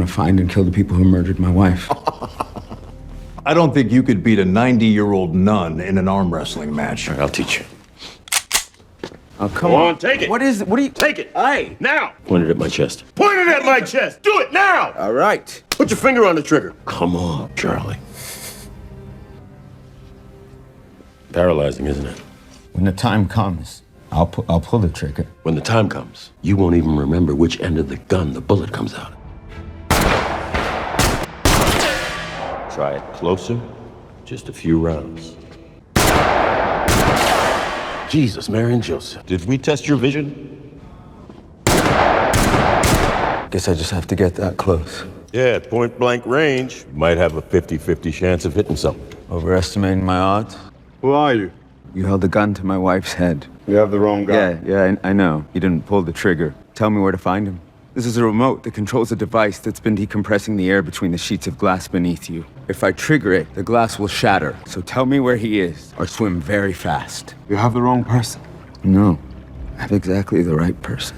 want to find and kill the people who murdered my wife. I don't think you could beat a 90-year-old nun in an arm wrestling match. I'll teach you. Oh, come on. Take it. What are you... Take it. Aye. Now. Point it at my chest. Point it at my chest! Do it now! All right. Put your finger on the trigger. Come on, Charlie. Paralyzing, isn't it? When the time comes, I'll pull the trigger. When the time comes, you won't even remember which end of the gun the bullet comes out of. Try it closer. Just a few rounds. Jesus, Mary and Joseph. Did we test your vision? Guess I just have to get that close. Yeah, at point blank range, you might have a 50-50 chance of hitting something. Overestimating my odds? Who are you? You held a gun to my wife's head. You have the wrong guy. Yeah, I know. You didn't pull the trigger. Tell me where to find him. This is a remote that controls a device that's been decompressing the air between the sheets of glass beneath you. If I trigger it, the glass will shatter. So tell me where he is, or swim very fast. You have the wrong person. No, I have exactly the right person.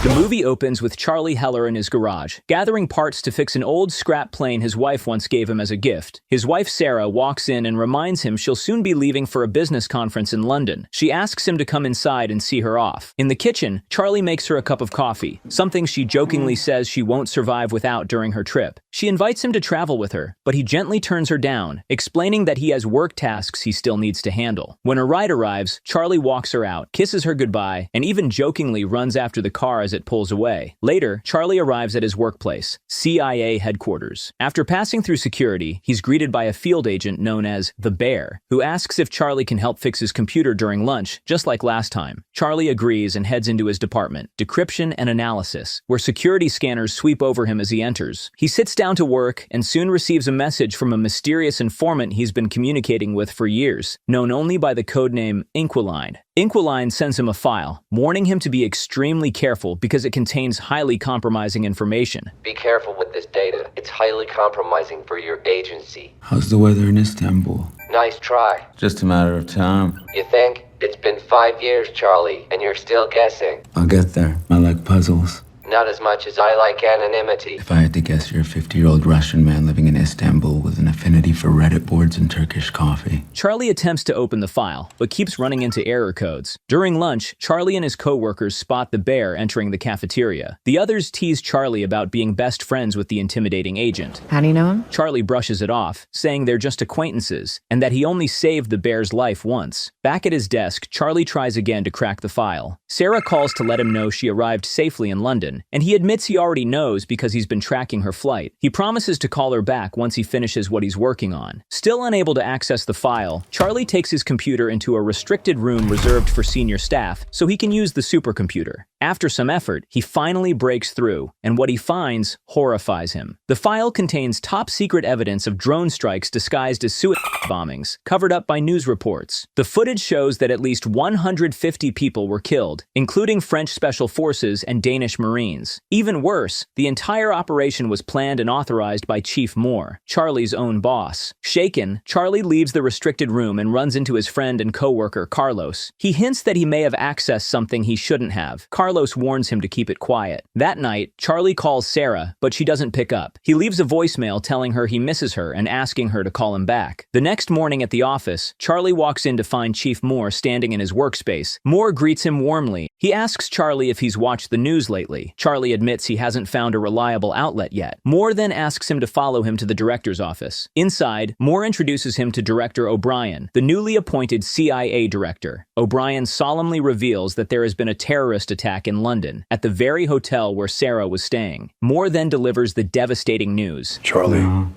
The movie opens with Charlie Heller in his garage, gathering parts to fix an old scrap plane his wife once gave him as a gift. His wife Sarah walks in and reminds him she'll soon be leaving for a business conference in London. She asks him to come inside and see her off. In the kitchen, Charlie makes her a cup of coffee, something she jokingly says she won't survive without during her trip. She invites him to travel with her, but he gently turns her down, explaining that he has work tasks he still needs to handle. When her ride arrives, Charlie walks her out, kisses her goodbye, and even jokingly runs after the car as it pulls away. Later, Charlie arrives at his workplace, CIA headquarters. After passing through security, he's greeted by a field agent known as the Bear, who asks if Charlie can help fix his computer during lunch, just like last time. Charlie agrees and heads into his department, Decryption and Analysis, where security scanners sweep over him as he enters. He sits down to work and soon receives a message from a mysterious informant he's been communicating with for years, known only by the codename Inquiline. Inquiline sends him a file, warning him to be extremely careful because it contains highly compromising information. Be careful with this data. It's highly compromising for your agency. How's the weather in Istanbul? Nice try. Just a matter of time. You think? It's been 5 years, Charlie, and you're still guessing. I'll get there. I like puzzles. Not as much as I like anonymity. If I had to guess, you're a 50-year-old Russian man living in Istanbul with an affinity for Reddit boards and Turkish coffee. Charlie attempts to open the file, but keeps running into error codes. During lunch, Charlie and his co-workers spot the Bear entering the cafeteria. The others tease Charlie about being best friends with the intimidating agent. How do you know him? Charlie brushes it off, saying they're just acquaintances, and that he only saved the Bear's life once. Back at his desk, Charlie tries again to crack the file. Sarah calls to let him know she arrived safely in London, and he admits he already knows because he's been tracking her flight. He promises to call her back once he finishes what he's working on. Still unable to access the file, Charlie takes his computer into a restricted room reserved for senior staff so he can use the supercomputer. After some effort, he finally breaks through, and what he finds horrifies him. The file contains top-secret evidence of drone strikes disguised as suicide bombings, covered up by news reports. The footage shows that at least 150 people were killed, including French Special Forces and Danish Marines. Even worse, the entire operation was planned and authorized by Chief Moore, Charlie's own boss. Shaken, Charlie leaves the restricted room and runs into his friend and co-worker, Carlos. He hints that he may have accessed something he shouldn't have. Carlos warns him to keep it quiet. That night, Charlie calls Sarah, but she doesn't pick up. He leaves a voicemail telling her he misses her and asking her to call him back. The next morning at the office, Charlie walks in to find Chief Moore standing in his workspace. Moore greets him warmly. He asks Charlie if he's watched the news lately. Charlie admits he hasn't found a reliable outlet yet. Moore then asks him to follow him to the director's office. Inside, Moore introduces him to Director O'Brien, the newly appointed CIA director. O'Brien solemnly reveals that there has been a terrorist attack in London, at the very hotel where Sarah was staying. Moore then delivers the devastating news. Charlie, I'm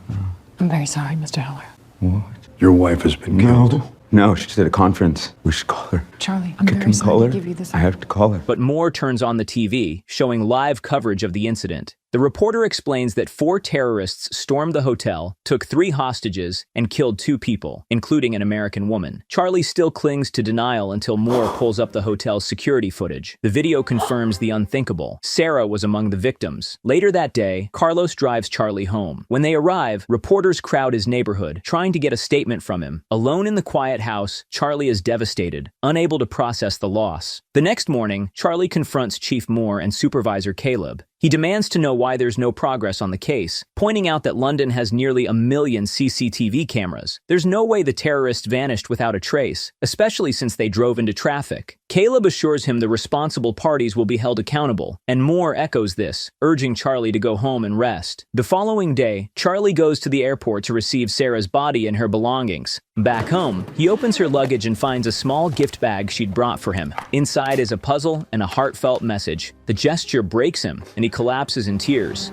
very sorry, Mr. Heller. What? your wife has been killed. No, she's at a conference. We should call her. Charlie, I'm Can very we sorry call to her? give you this. I have to call her. But Moore turns on the TV, showing live coverage of the incident. The reporter explains that 4 terrorists stormed the hotel, took 3 hostages, and killed 2 people, including an American woman. Charlie still clings to denial until Moore pulls up the hotel's security footage. The video confirms the unthinkable. Sarah was among the victims. Later that day, Carlos drives Charlie home. When they arrive, reporters crowd his neighborhood, trying to get a statement from him. Alone in the quiet house, Charlie is devastated, unable to process the loss. The next morning, Charlie confronts Chief Moore and Supervisor Caleb. He demands to know why there's no progress on the case, pointing out that London has nearly 1 million CCTV cameras. There's no way the terrorists vanished without a trace, especially since they drove into traffic. Caleb assures him the responsible parties will be held accountable, and Moore echoes this, urging Charlie to go home and rest. The following day, Charlie goes to the airport to receive Sarah's body and her belongings. Back home, he opens her luggage and finds a small gift bag she'd brought for him. Inside is a puzzle and a heartfelt message. The gesture breaks him, and he collapses in tears.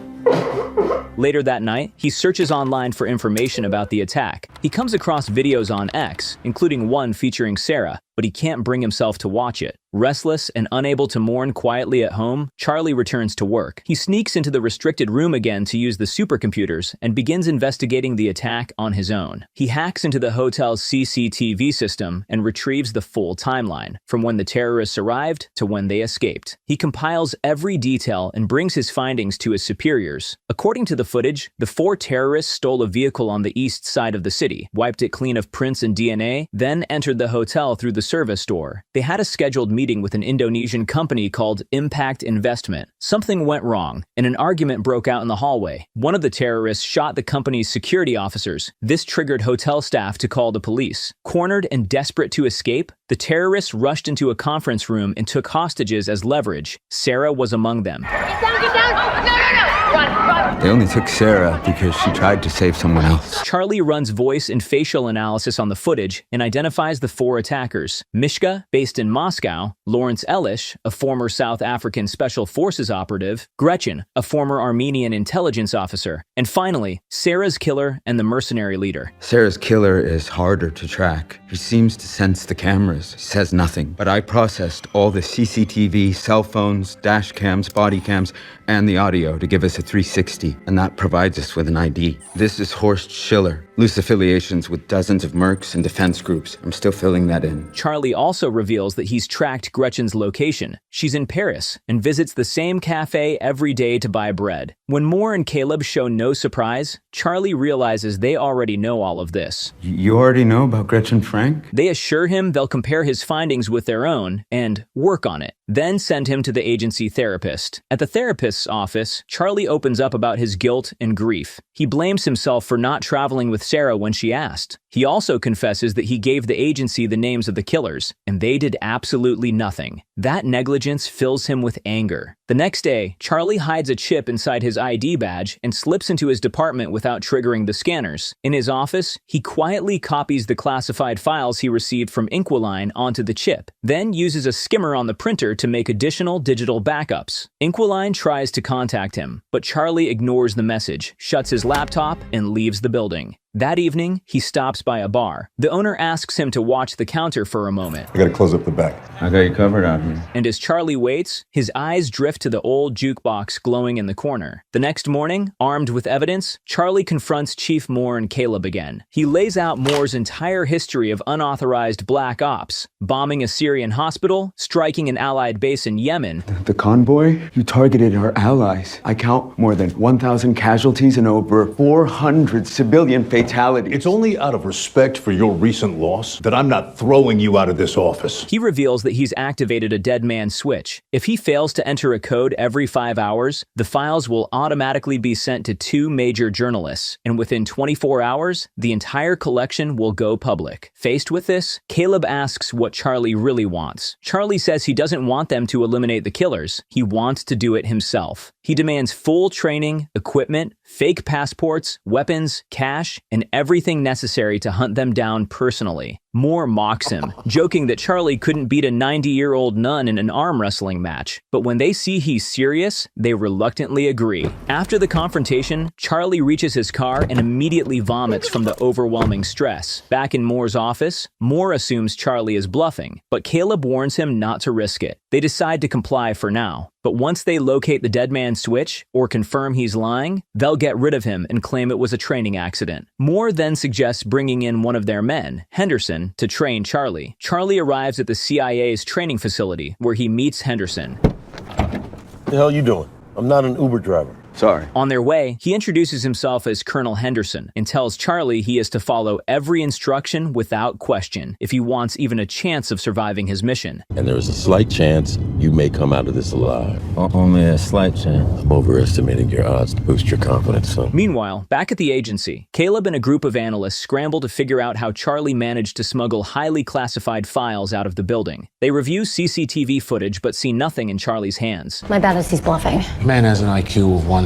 Later that night, he searches online for information about the attack. He comes across videos on X, including one featuring Sarah, but he can't bring himself to watch it. Restless and unable to mourn quietly at home, Charlie returns to work. He sneaks into the restricted room again to use the supercomputers and begins investigating the attack on his own. He hacks into the hotel's CCTV system and retrieves the full timeline, from when the terrorists arrived to when they escaped. He compiles every detail and brings his findings to his superiors. According to the footage, the 4 terrorists stole a vehicle on the east side of the city, wiped it clean of prints and DNA, then entered the hotel through the service door. They had a scheduled meeting with an Indonesian company called Impact Investment. Something went wrong, and an argument broke out in the hallway. One of the terrorists shot the company's security officers. This triggered hotel staff to call the police. Cornered and desperate to escape, the terrorists rushed into a conference room and took hostages as leverage. Sarah was among them. Get down! No! Run! They only took Sarah because she tried to save someone else. Charlie runs voice and facial analysis on the footage and identifies the 4 attackers. Mishka, based in Moscow, Laurence Elish, a former South African Special Forces operative, Gretchen, a former Armenian intelligence officer, and finally, Sarah's killer and the mercenary leader. Sarah's killer is harder to track. He seems to sense the cameras, says nothing. But I processed all the CCTV, cell phones, dash cams, body cams, and the audio to give us a 360, and that provides us with an ID. This is Horst Schiller. Loose affiliations with dozens of mercs and defense groups. I'm still filling that in. Charlie also reveals that he's tracked Gretchen's location. She's in Paris and visits the same cafe every day to buy bread. When Moore and Caleb show no surprise, Charlie realizes they already know all of this. You already know about Gretchen Frank? They assure him they'll compare his findings with their own and work on it, then send him to the agency therapist. At the therapist's office, Charlie opens up about his guilt and grief. He blames himself for not traveling with Sarah when she asked. He also confesses that he gave the agency the names of the killers, and they did absolutely nothing. That negligence fills him with anger. The next day, Charlie hides a chip inside his ID badge and slips into his department without triggering the scanners. In his office, he quietly copies the classified files he received from Inquiline onto the chip, then uses a skimmer on the printer to make additional digital backups. Inquiline tries to contact him, but Charlie ignores the message, shuts his laptop, and leaves the building. That evening, he stops by a bar. The owner asks him to watch the counter for a moment. I gotta close up the back. I got you covered out here. And as Charlie waits, his eyes drift to the old jukebox glowing in the corner. The next morning, armed with evidence, Charlie confronts Chief Moore and Caleb again. He lays out Moore's entire history of unauthorized black ops, bombing a Syrian hospital, striking an Allied base in Yemen. The convoy? You targeted our allies. I count more than 1,000 casualties and over 400 civilian fatalities. It's only out of respect for your recent loss that I'm not throwing you out of this office. He reveals that he's activated a dead man switch. If he fails to enter a code every 5 hours, the files will automatically be sent to 2 major journalists, and within 24 hours, the entire collection will go public. Faced with this, Caleb asks what Charlie really wants. Charlie says he doesn't want them to eliminate the killers. He wants to do it himself. He demands full training, equipment, fake passports, weapons, cash, and everything necessary to hunt them down personally. Moore mocks him, joking that Charlie couldn't beat a 90-year-old nun in an arm wrestling match. But when they see he's serious, they reluctantly agree. After the confrontation, Charlie reaches his car and immediately vomits from the overwhelming stress. Back in Moore's office, Moore assumes Charlie is bluffing, but Caleb warns him not to risk it. They decide to comply for now. But once they locate the dead man's switch, or confirm he's lying, they'll get rid of him and claim it was a training accident. Moore then suggests bringing in one of their men, Henderson, to train Charlie. Charlie arrives at the CIA's training facility, where he meets Henderson. The hell you doing? I'm not an Uber driver. Sorry. On their way, he introduces himself as Colonel Henderson and tells Charlie he is to follow every instruction without question if he wants even a chance of surviving his mission. And there is a slight chance you may come out of this alive. Only a slight chance. I'm overestimating your odds to boost your confidence, son. Meanwhile, back at the agency, Caleb and a group of analysts scramble to figure out how Charlie managed to smuggle highly classified files out of the building. They review CCTV footage but see nothing in Charlie's hands. My bet is he's bluffing. Man has an IQ of 170.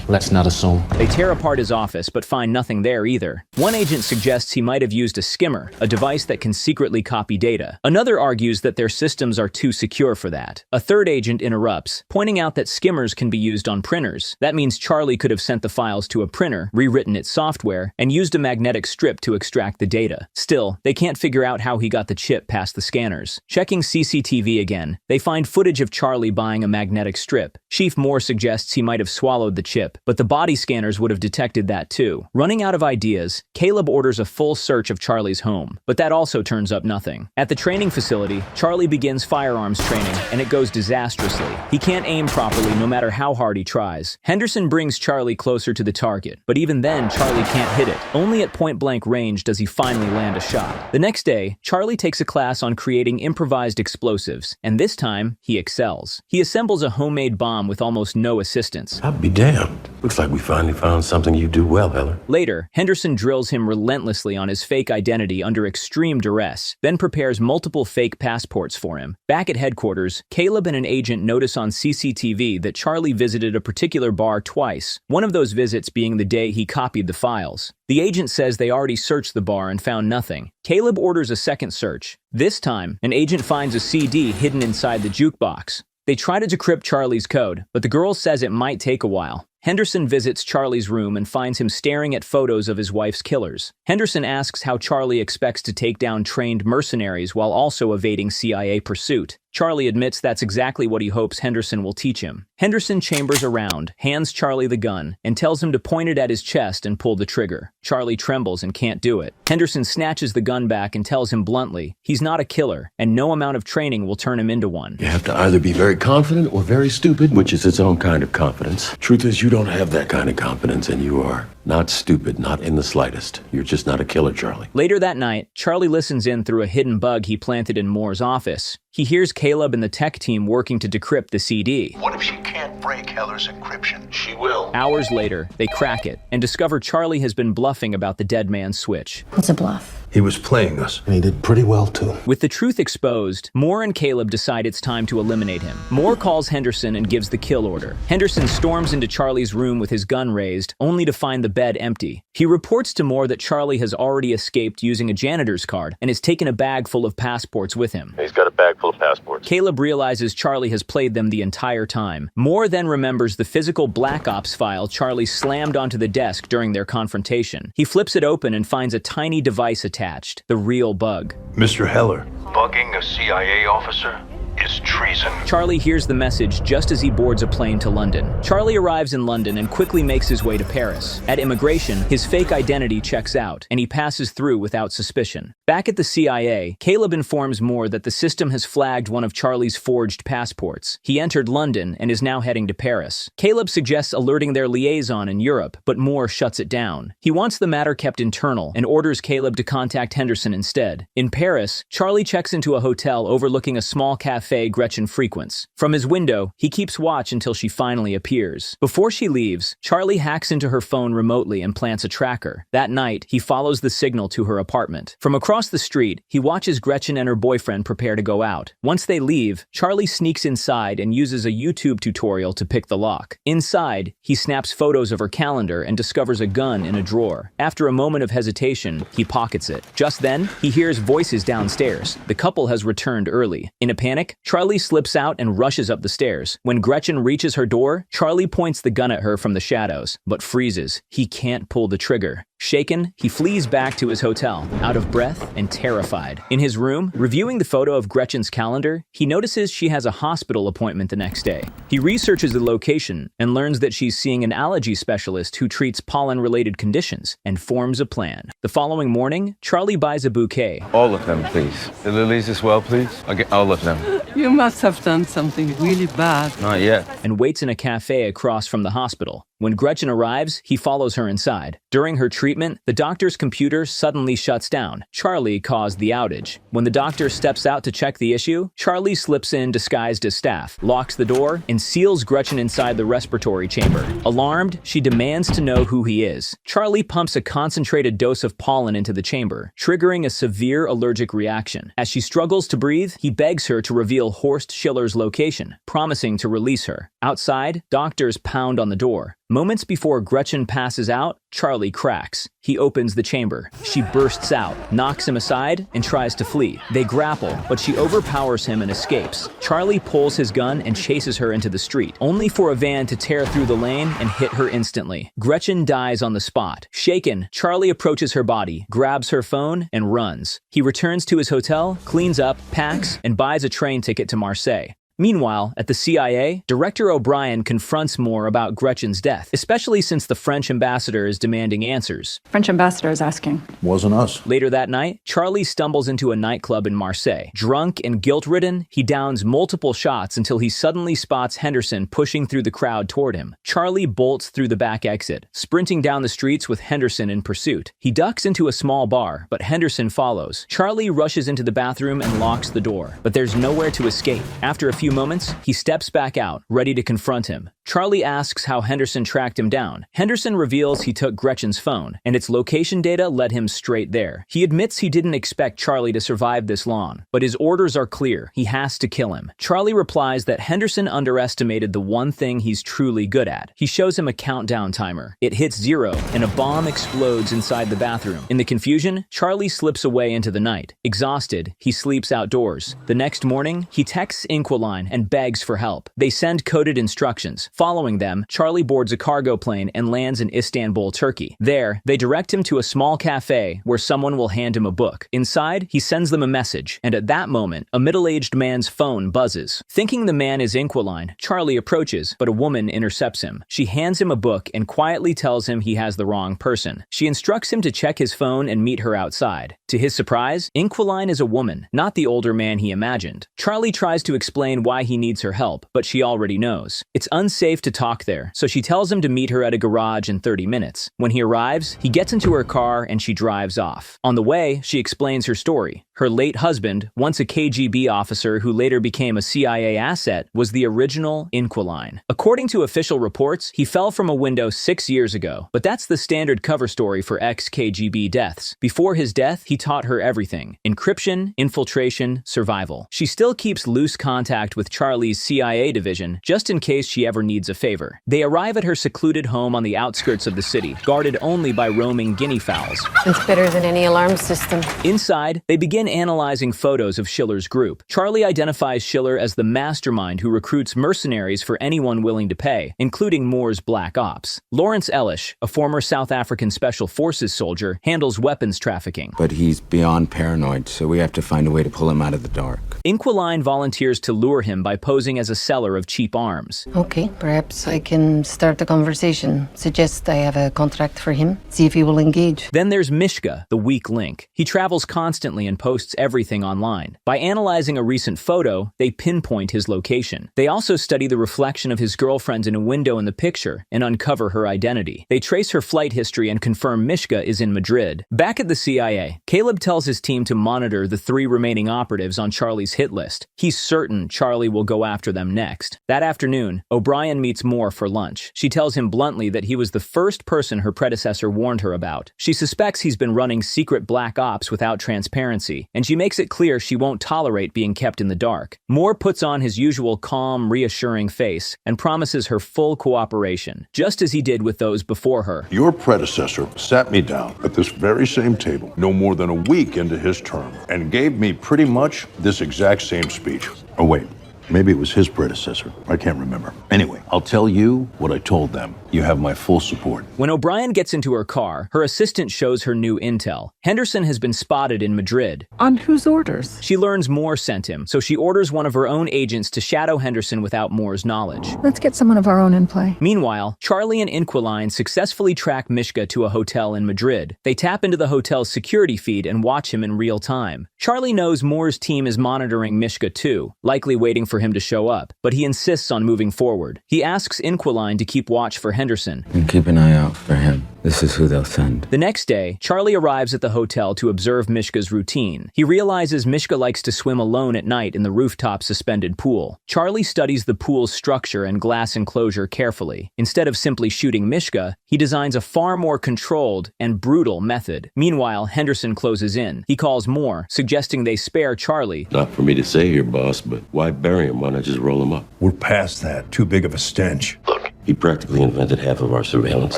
Let's not assume. They tear apart his office but find nothing there either. One agent suggests he might have used a skimmer, a device that can secretly copy data. Another argues that their systems are too secure for that. A third agent interrupts, pointing out that skimmers can be used on printers. That means Charlie could have sent the files to a printer, rewritten its software, and used a magnetic strip to extract the data. Still, they can't figure out how he got the chip past the scanners. Checking CCTV again, they find footage of Charlie buying a magnetic strip. Chief Moore suggests he might have swallowed the chip, but the body scanners would have detected that too. Running out of ideas, Caleb orders a full search of Charlie's home, but that also turns up nothing. At the training facility, Charlie begins firearms training, and it goes disastrously. He can't aim properly no matter how hard he tries. Henderson brings Charlie closer to the target, but even then, Charlie can't hit it. Only at point-blank range does he finally land a shot. The next day, Charlie takes a class on creating improvised explosives, and this time, he excels. He assembles a homemade bomb with almost no assistance. I'll be damned. Looks like we finally found something you do well, Heller. Later, Henderson drills him relentlessly on his fake identity under extreme duress, then prepares multiple fake passports for him. Back at headquarters, Caleb and an agent notice on CCTV that Charlie visited a particular bar twice, one of those visits being the day he copied the files. The agent says they already searched the bar and found nothing. Caleb orders a second search. This time, an agent finds a CD hidden inside the jukebox. They try to decrypt Charlie's code, but the girl says it might take a while. Henderson visits Charlie's room and finds him staring at photos of his wife's killers. Henderson asks how Charlie expects to take down trained mercenaries while also evading CIA pursuit. Charlie admits that's exactly what he hopes Henderson will teach him. Henderson chambers around, hands Charlie the gun, and tells him to point it at his chest and pull the trigger. Charlie trembles and can't do it. Henderson snatches the gun back and tells him bluntly, he's not a killer, and no amount of training will turn him into one. You have to either be very confident or very stupid, which is its own kind of confidence. Truth is, you don't have that kind of confidence, and you are not stupid, not in the slightest. You're just not a killer, Charlie. Later that night, Charlie listens in through a hidden bug he planted in Moore's office. He hears Caleb and the tech team working to decrypt the CD. What if she can't break Heller's encryption? She will. Hours later, they crack it and discover Charlie has been bluffing about the dead man's switch. What's a bluff? He was playing us. And he did pretty well, too. With the truth exposed, Moore and Caleb decide it's time to eliminate him. Moore calls Henderson and gives the kill order. Henderson storms into Charlie's room with his gun raised, only to find the bed empty. He reports to Moore that Charlie has already escaped using a janitor's card and has taken a bag full of passports with him. He's got a bag full of passports. Caleb realizes Charlie has played them the entire time. Moore then remembers the physical Black Ops file Charlie slammed onto the desk during their confrontation. He flips it open and finds a tiny device attached, the real bug. Mr. Heller. Bugging a CIA officer is treason. Charlie hears the message just as he boards a plane to London. Charlie arrives in London and quickly makes his way to Paris. At immigration, his fake identity checks out, and he passes through without suspicion. Back at the CIA, Caleb informs Moore that the system has flagged one of Charlie's forged passports. He entered London and is now heading to Paris. Caleb suggests alerting their liaison in Europe, but Moore shuts it down. He wants the matter kept internal and orders Caleb to contact Henderson instead. In Paris, Charlie checks into a hotel overlooking a small cafe cafe Gretchen frequents. From his window, he keeps watch until she finally appears. Before she leaves, Charlie hacks into her phone remotely and plants a tracker. That night, he follows the signal to her apartment. From across the street, he watches Gretchen and her boyfriend prepare to go out. Once they leave, Charlie sneaks inside and uses a YouTube tutorial to pick the lock. Inside, he snaps photos of her calendar and discovers a gun in a drawer. After a moment of hesitation, he pockets it. Just then, he hears voices downstairs. The couple has returned early. In a panic, Charlie slips out and rushes up the stairs. When Gretchen reaches her door, Charlie points the gun at her from the shadows, but freezes. He can't pull the trigger. Shaken, he flees back to his hotel, out of breath and terrified. In his room, reviewing the photo of Gretchen's calendar, he notices she has a hospital appointment the next day. He researches the location and learns that she's seeing an allergy specialist who treats pollen-related conditions and forms a plan. The following morning, Charlie buys a bouquet. All of them, please. The lilies as well, please. I'll get all of them. You must have done something really bad. Not yet. And waits in a cafe across from the hospital. When Gretchen arrives, he follows her inside. During her treatment, the doctor's computer suddenly shuts down. Charlie caused the outage. When the doctor steps out to check the issue, Charlie slips in disguised as staff, locks the door, and seals Gretchen inside the respiratory chamber. Alarmed, she demands to know who he is. Charlie pumps a concentrated dose of pollen into the chamber, triggering a severe allergic reaction. As she struggles to breathe, he begs her to reveal Horst Schiller's location, promising to release her. Outside, doctors pound on the door. Moments before Gretchen passes out, Charlie cracks. He opens the chamber. She bursts out, knocks him aside, and tries to flee. They grapple, but she overpowers him and escapes. Charlie pulls his gun and chases her into the street, only for a van to tear through the lane and hit her instantly. Gretchen dies on the spot. Shaken, Charlie approaches her body, grabs her phone, and runs. He returns to his hotel, cleans up, packs, and buys a train ticket to Marseille. Meanwhile, at the CIA, Director O'Brien confronts Moore about Gretchen's death, especially since the French ambassador is demanding answers. French ambassador is asking. Wasn't us. Later that night, Charlie stumbles into a nightclub in Marseille. Drunk and guilt-ridden, he downs multiple shots until he suddenly spots Henderson pushing through the crowd toward him. Charlie bolts through the back exit, sprinting down the streets with Henderson in pursuit. He ducks into a small bar, but Henderson follows. Charlie rushes into the bathroom and locks the door, but there's nowhere to escape. After a few moments, he steps back out, ready to confront him. Charlie asks how Henderson tracked him down. Henderson reveals he took Gretchen's phone, and its location data led him straight there. He admits he didn't expect Charlie to survive this long, but his orders are clear. He has to kill him. Charlie replies that Henderson underestimated the one thing he's truly good at. He shows him a countdown timer. It hits 0, and a bomb explodes inside the bathroom. In the confusion, Charlie slips away into the night. Exhausted, he sleeps outdoors. The next morning, he texts Inquiline and begs for help. They send coded instructions. Following them, Charlie boards a cargo plane and lands in Istanbul, Turkey. There, they direct him to a small cafe where someone will hand him a book. Inside, he sends them a message, and at that moment, a middle-aged man's phone buzzes. Thinking the man is Inquiline, Charlie approaches, but a woman intercepts him. She hands him a book and quietly tells him he has the wrong person. She instructs him to check his phone and meet her outside. To his surprise, Inquiline is a woman, not the older man he imagined. Charlie tries to explain why he needs her help, but she already knows. It's unsafe to talk there, so she tells him to meet her at a garage in 30 minutes. When he arrives, he gets into her car and she drives off. On the way, she explains her story. Her late husband, once a KGB officer who later became a CIA asset, was the original Inquiline. According to official reports, he fell from a window 6 years ago, but that's the standard cover story for ex-KGB deaths. Before his death, he taught her everything: encryption, infiltration, survival. She still keeps loose contact with Charlie's CIA division, just in case she ever needs a favor. They arrive at her secluded home on the outskirts of the city, guarded only by roaming guinea fowls. It's better than any alarm system. Inside, they begin analyzing photos of Schiller's group. Charlie identifies Schiller as the mastermind who recruits mercenaries for anyone willing to pay, including Moore's Black Ops. Laurence, a former South African Special Forces soldier, handles weapons trafficking. But he's beyond paranoid, so we have to find a way to pull him out of the dark. Inquiline volunteers to lure him by posing as a seller of cheap arms. Okay. Perhaps I can start a conversation. Suggest I have a contract for him. See if he will engage. Then there's Mishka, the weak link. He travels constantly and posts everything online. By analyzing a recent photo, they pinpoint his location. They also study the reflection of his girlfriend in a window in the picture and uncover her identity. They trace her flight history and confirm Mishka is in Madrid. Back at the CIA, Caleb tells his team to monitor the 3 remaining operatives on Charlie's hit list. He's certain Charlie will go after them next. That afternoon, O'Brien meets Moore for lunch. She tells him bluntly that he was the first person her predecessor warned her about. She suspects he's been running secret black ops without transparency, and she makes it clear she won't tolerate being kept in the dark. Moore puts on his usual calm, reassuring face and promises her full cooperation, just as he did with those before her. Your predecessor sat me down at this very same table no more than a week into his term and gave me pretty much this exact same speech. Oh, wait. Maybe it was his predecessor. I can't remember. Anyway, I'll tell you what I told them. You have my full support. When O'Brien gets into her car, her assistant shows her new intel. Henderson has been spotted in Madrid. On whose orders? She learns Moore sent him, so she orders one of her own agents to shadow Henderson without Moore's knowledge. Let's get someone of our own in play. Meanwhile, Charlie and Inquiline successfully track Mishka to a hotel in Madrid. They tap into the hotel's security feed and watch him in real time. Charlie knows Moore's team is monitoring Mishka too, likely waiting for him to show up, but he insists on moving forward. He asks Inquiline to keep watch for Henderson. And keep an eye out for him. This is who they'll send. The next day, Charlie arrives at the hotel to observe Mishka's routine. He realizes Mishka likes to swim alone at night in the rooftop suspended pool. Charlie studies the pool's structure and glass enclosure carefully. Instead of simply shooting Mishka, he designs a far more controlled and brutal method. Meanwhile, Henderson closes in. He calls Moore, suggesting they spare Charlie. Not for me to say here, boss, but why bury him? Why not just roll him up? We're past that. Too big of a stench. Look, he practically invented half of our surveillance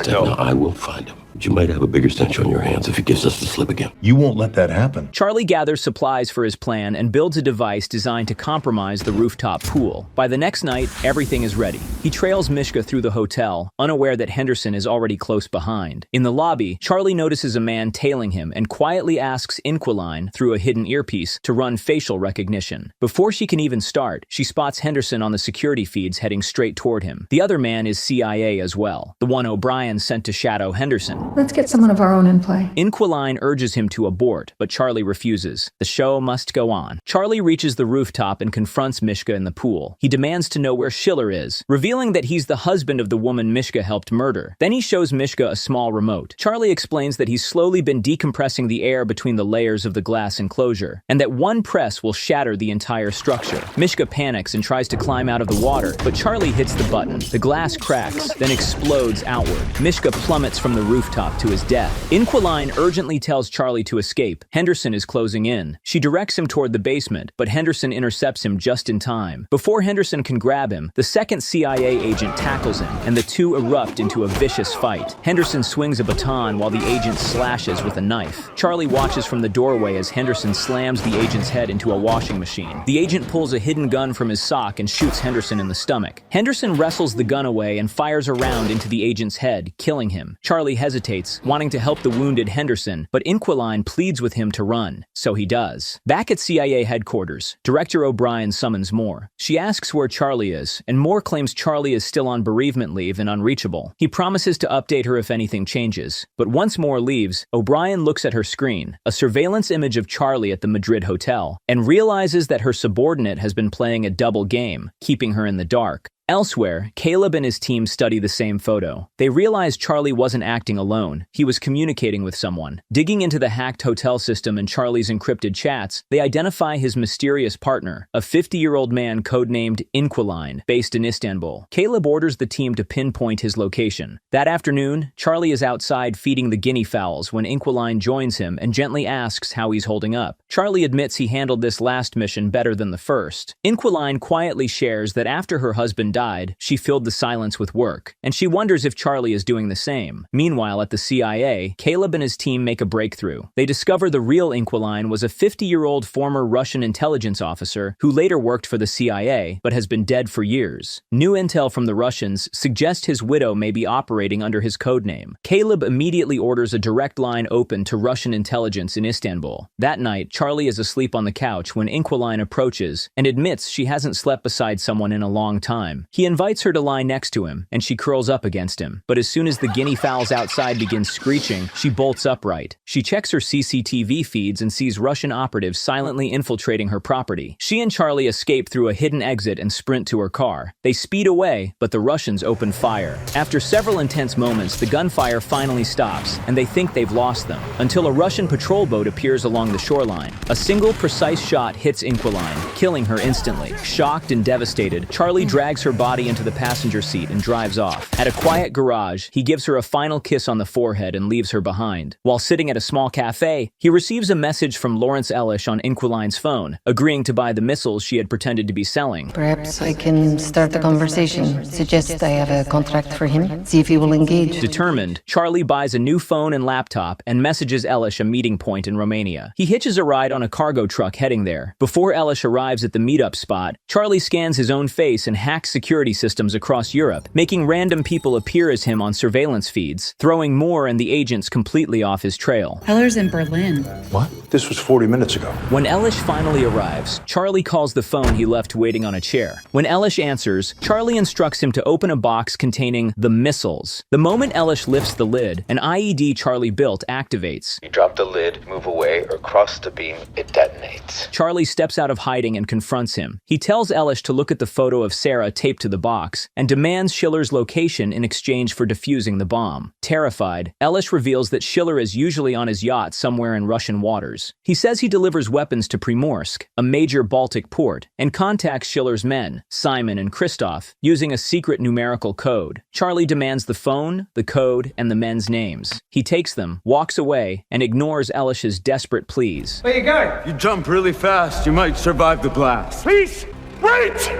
tech. Now I will find him. But you might have a bigger stench on your hands if he gives us the slip again. You won't let that happen. Charlie gathers supplies for his plan and builds a device designed to compromise the rooftop pool. By the next night, everything is ready. He trails Mishka through the hotel, unaware that Henderson is already close behind. In the lobby, Charlie notices a man tailing him and quietly asks Inquiline, through a hidden earpiece, to run facial recognition. Before she can even start, she spots Henderson on the security feeds heading straight toward him. The other man is CIA as well, the one O'Brien sent to shadow Henderson. Let's get someone of our own in play. Inquiline urges him to abort, but Charlie refuses. The show must go on. Charlie reaches the rooftop and confronts Mishka in the pool. He demands to know where Schiller is, revealing that he's the husband of the woman Mishka helped murder. Then he shows Mishka a small remote. Charlie explains that he's slowly been decompressing the air between the layers of the glass enclosure, and that one press will shatter the entire structure. Mishka panics and tries to climb out of the water, but Charlie hits the button. The glass cracks, then explodes outward. Mishka plummets from the rooftop to his death. Inquiline urgently tells Charlie to escape. Henderson is closing in. She directs him toward the basement, but Henderson intercepts him just in time. Before Henderson can grab him, the second CIA agent tackles him, and the two erupt into a vicious fight. Henderson swings a baton while the agent slashes with a knife. Charlie watches from the doorway as Henderson slams the agent's head into a washing machine. The agent pulls a hidden gun from his sock and shoots Henderson in the stomach. Henderson wrestles the gun away and fires a round into the agent's head, killing him. Charlie hesitates, wanting to help the wounded Henderson, but Inquiline pleads with him to run, so he does. Back at CIA headquarters, Director O'Brien summons Moore. She asks where Charlie is, and Moore claims Charlie is still on bereavement leave and unreachable. He promises to update her if anything changes, but once Moore leaves, O'Brien looks at her screen, a surveillance image of Charlie at the Madrid hotel, and realizes that her subordinate has been playing a double game, keeping her in the dark. Elsewhere, Caleb and his team study the same photo. They realize Charlie wasn't acting alone. He was communicating with someone. Digging into the hacked hotel system and Charlie's encrypted chats, they identify his mysterious partner, a 50-year-old man codenamed Inquiline, based in Istanbul. Caleb orders the team to pinpoint his location. That afternoon, Charlie is outside feeding the guinea fowls when Inquiline joins him and gently asks how he's holding up. Charlie admits he handled this last mission better than the first. Inquiline quietly shares that after her husband died, she filled the silence with work, and she wonders if Charlie is doing the same. Meanwhile, at the CIA, Caleb and his team make a breakthrough. They discover the real Inquiline was a 50-year-old former Russian intelligence officer who later worked for the CIA, but has been dead for years. New intel from the Russians suggests his widow may be operating under his codename. Caleb immediately orders a direct line open to Russian intelligence in Istanbul. That night, Charlie is asleep on the couch when Inquiline approaches and admits she hasn't slept beside someone in a long time. He invites her to lie next to him, and she curls up against him. But as soon as the guinea fowls outside begin screeching, she bolts upright. She checks her CCTV feeds and sees Russian operatives silently infiltrating her property. She and Charlie escape through a hidden exit and sprint to her car. They speed away, but the Russians open fire. After several intense moments, the gunfire finally stops, and they think they've lost them, until a Russian patrol boat appears along the shoreline. A single precise shot hits Inquiline, killing her instantly. Shocked and devastated, Charlie drags her body into the passenger seat and drives off. At a quiet garage, he gives her a final kiss on the forehead and leaves her behind. While sitting at a small cafe, he receives a message from Laurence on Inquiline's phone, agreeing to buy the missiles she had pretended to be selling. Perhaps I can start the conversation. Suggest I have a contract for him. See if he will engage. Determined, Charlie buys a new phone and laptop and messages Elish a meeting point in Romania. He hitches a ride on a cargo truck heading there. Before Elish arrives at the meetup spot, Charlie scans his own face and hacks security systems across Europe, making random people appear as him on surveillance feeds, throwing Moore and the agents completely off his trail. Heller's in Berlin. What? This was 40 minutes ago. When Elish finally arrives, Charlie calls the phone he left waiting on a chair. When Elish answers, Charlie instructs him to open a box containing the missiles. The moment Elish lifts the lid, an IED Charlie built activates. You drop the lid, move away, or cross the beam, it detonates. Charlie steps out of hiding and confronts him. He tells Elish to look at the photo of Sarah taped to the box and demands Schiller's location in exchange for defusing the bomb. Terrified, Elish reveals that Schiller is usually on his yacht somewhere in Russian waters. He says he delivers weapons to Primorsk, a major Baltic port, and contacts Schiller's men, Simon and Christoph, using a secret numerical code. Charlie demands the phone, the code, and the men's names. He takes them, walks away, and ignores Elish's desperate pleas. Where you going? You jump really fast. You might survive the blast. Please, wait!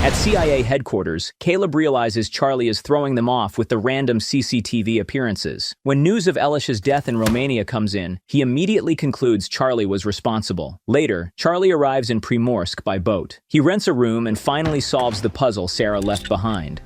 At CIA headquarters, Caleb realizes Charlie is throwing them off with the random CCTV appearances. When news of Elish's death in Romania comes in, he immediately concludes Charlie was responsible. Later, Charlie arrives in Primorsk by boat. He rents a room and finally solves the puzzle Sarah left behind.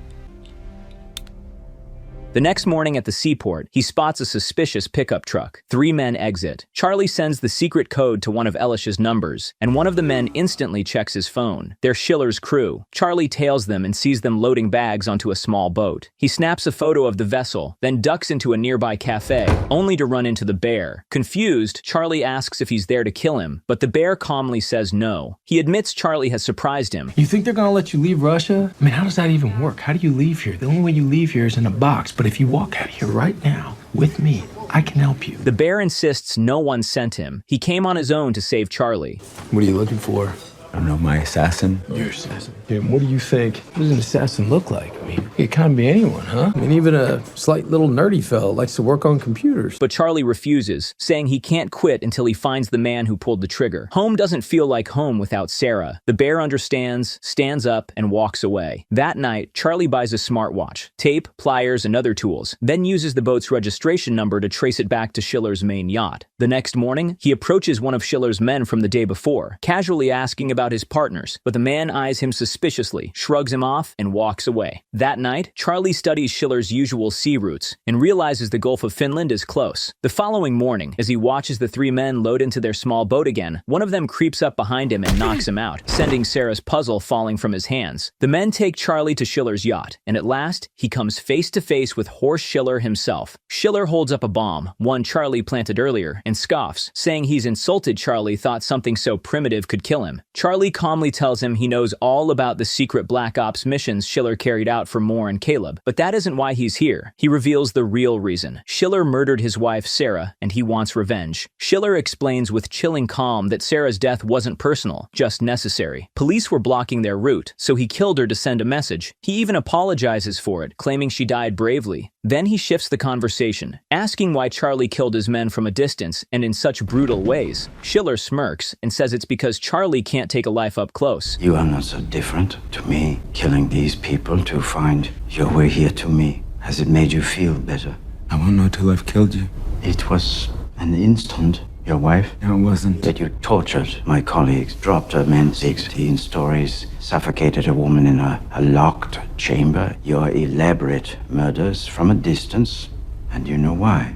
The next morning at the seaport, he spots a suspicious pickup truck. 3 men exit. Charlie sends the secret code to one of Elish's numbers, and one of the men instantly checks his phone. They're Schiller's crew. Charlie tails them and sees them loading bags onto a small boat. He snaps a photo of the vessel, then ducks into a nearby cafe, only to run into the bear. Confused, Charlie asks if he's there to kill him, but the bear calmly says no. He admits Charlie has surprised him. You think they're gonna let you leave Russia? I mean, how does that even work? How do you leave here? The only way you leave here is in a box. But if you walk out of here right now with me, I can help you. The bear insists no one sent him. He came on his own to save Charlie. What are you looking for? I don't know, my assassin. Your assassin? Yeah, what do you think? What does an assassin look like? I mean, it can't be anyone, huh? I mean, even a slight little nerdy fellow likes to work on computers. But Charlie refuses, saying he can't quit until he finds the man who pulled the trigger. Home doesn't feel like home without Sarah. The bear understands, stands up, and walks away. That night, Charlie buys a smartwatch, tape, pliers, and other tools, then uses the boat's registration number to trace it back to Schiller's main yacht. The next morning, he approaches one of Schiller's men from the day before, casually asking about his partners, but the man eyes him suspiciously, shrugs him off, and walks away. That night, Charlie studies Schiller's usual sea routes and realizes the Gulf of Finland is close. The following morning, as he watches the 3 men load into their small boat again, one of them creeps up behind him and knocks him out, sending Sarah's puzzle falling from his hands. The men take Charlie to Schiller's yacht, and at last, he comes face to face with Horst Schiller himself. Schiller holds up a bomb, one Charlie planted earlier, and scoffs, saying he's insulted Charlie thought something so primitive could kill him. Charlie calmly tells him he knows all about the secret Black Ops missions Schiller carried out for Moore and Caleb, but that isn't why he's here. He reveals the real reason. Schiller murdered his wife, Sarah, and he wants revenge. Schiller explains with chilling calm that Sarah's death wasn't personal, just necessary. Police were blocking their route, so he killed her to send a message. He even apologizes for it, claiming she died bravely. Then he shifts the conversation, asking why Charlie killed his men from a distance and in such brutal ways. Schiller smirks and says it's because Charlie can't take a life up close. You are not so different to me. Killing these people to find your way here to me. Has it made you feel better? I won't know till I've killed you. It was an instant. Your wife? No, it wasn't. That you tortured my colleagues, dropped a man 16 stories, suffocated a woman in a locked chamber. Your elaborate murders from a distance. And you know why?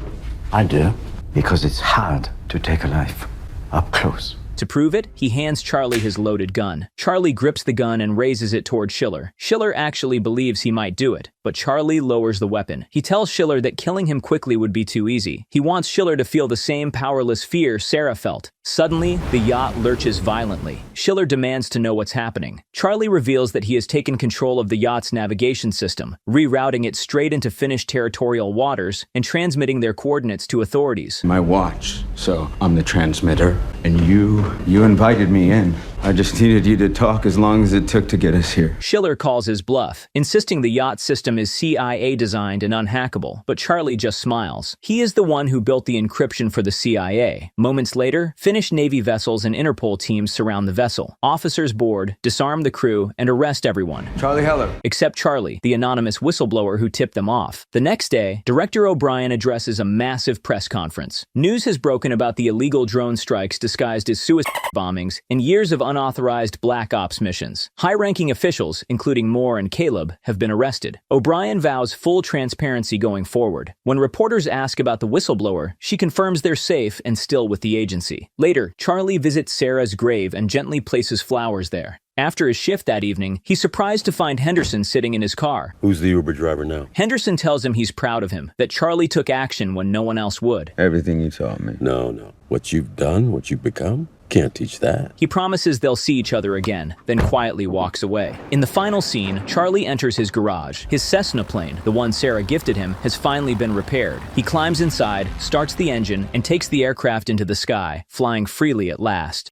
I do. Because it's hard to take a life up close. To prove it, he hands Charlie his loaded gun. Charlie grips the gun and raises it toward Schiller. Schiller actually believes he might do it, but Charlie lowers the weapon. He tells Schiller that killing him quickly would be too easy. He wants Schiller to feel the same powerless fear Sarah felt. Suddenly, the yacht lurches violently. Schiller demands to know what's happening. Charlie reveals that he has taken control of the yacht's navigation system, rerouting it straight into Finnish territorial waters and transmitting their coordinates to authorities. My watch, so I'm the transmitter. And you invited me in. I just needed you to talk as long as it took to get us here. Schiller calls his bluff, insisting the yacht system is CIA designed and unhackable, but Charlie just smiles. He is the one who built the encryption for the CIA. Moments later, Finnish Navy vessels and Interpol teams surround the vessel. Officers board, disarm the crew, and arrest everyone. Charlie Heller. Except Charlie, the anonymous whistleblower who tipped them off. The next day, Director O'Brien addresses a massive press conference. News has broken about the illegal drone strikes disguised as suicide bombings and years of unauthorized black ops missions. High-ranking officials, including Moore and Caleb, have been arrested. O'Brien vows full transparency going forward. When reporters ask about the whistleblower, she confirms they're safe and still with the agency. Later, Charlie visits Sarah's grave and gently places flowers there. After his shift that evening, he's surprised to find Henderson sitting in his car. Who's the Uber driver now? Henderson tells him he's proud of him, that Charlie took action when no one else would. Everything you taught me. No. What you've done, what you've become, can't teach that. He promises they'll see each other again, then quietly walks away. In the final scene, Charlie enters his garage. His Cessna plane, the one Sarah gifted him, has finally been repaired. He climbs inside, starts the engine, and takes the aircraft into the sky, flying freely at last.